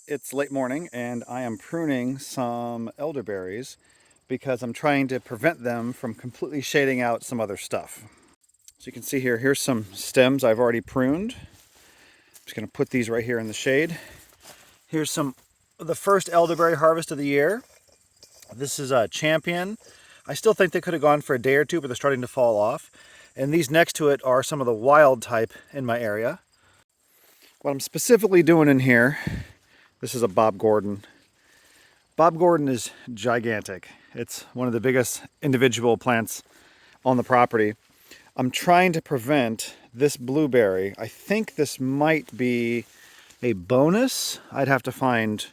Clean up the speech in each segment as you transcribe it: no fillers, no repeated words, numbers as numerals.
It's late morning and I am pruning some elderberries because I'm trying to prevent them from completely shading out some other stuff. So you can see here's some stems I've already pruned. I'm just going to put these right here in the shade. Here's some of the first elderberry harvest of the year. This is a champion. I still think they could have gone for a day or two, but they're starting to fall off. And these next to it are some of the wild type in my area. What I'm specifically doing in here, this is a Bob Gordon. Bob Gordon is gigantic. It's one of the biggest individual plants on the property. I'm trying to prevent this blueberry. I think this might be a bonus. I'd have to find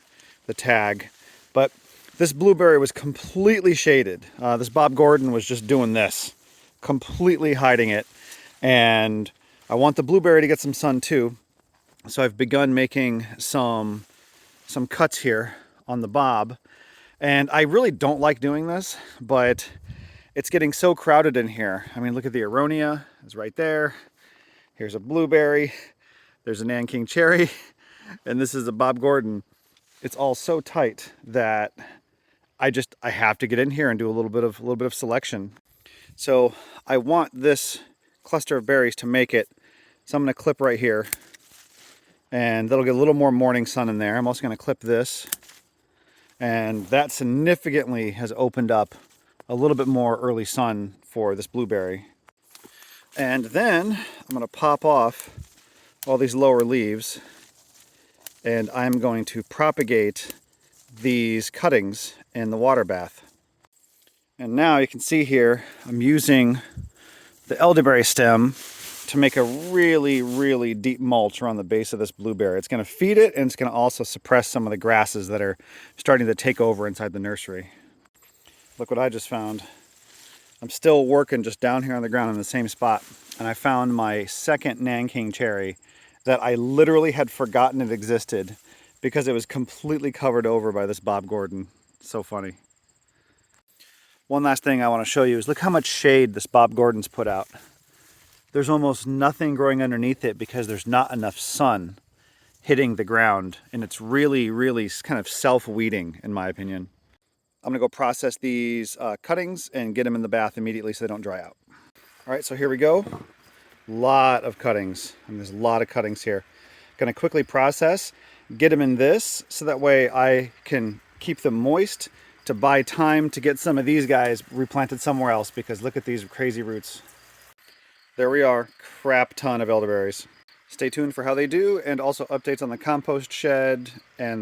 the tag. But this blueberry was completely shaded. This Bob Gordon was just doing this, completely hiding it. And I want the blueberry to get some sun too. So I've begun making some cuts here on the Bob. And I really don't like doing this, but it's getting so crowded in here. I mean, look at the aronia, it's right there. Here's a blueberry, there's a Nanking cherry, and this is a Bob Gordon. It's all so tight that I have to get in here and do a little bit of selection. So I want this cluster of berries to make it. So I'm gonna clip right here, and that'll get a little more morning sun in there. I'm also gonna clip this. And that significantly has opened up a little bit more early sun for this blueberry. And then I'm going to pop off all these lower leaves and I'm going to propagate these cuttings in the water bath. And now you can see here I'm using the elderberry stem to make a really deep mulch around the base of this blueberry. It's going to feed it, and it's going to also suppress some of the grasses that are starting to take over inside the nursery. Look what I just found. I'm still working just down here on the ground in the same spot, and I found my second Nanking cherry that I literally had forgotten it existed because it was completely covered over by this Bob Gordon. So funny. One last thing I want to show you is look how much shade this Bob Gordon's put out. There's almost nothing growing underneath it because there's not enough sun hitting the ground, and it's really kind of self-weeding in my opinion. I'm gonna go process these cuttings and get them in the bath immediately so they don't dry out. All right, so here we go. Lot of cuttings, and there's a lot of cuttings here. Gonna quickly process, get them in this so that way I can keep them moist to buy time to get some of these guys replanted somewhere else, because look at these crazy roots. There we are, crap ton of elderberries. Stay tuned for how they do, and also updates on the compost shed and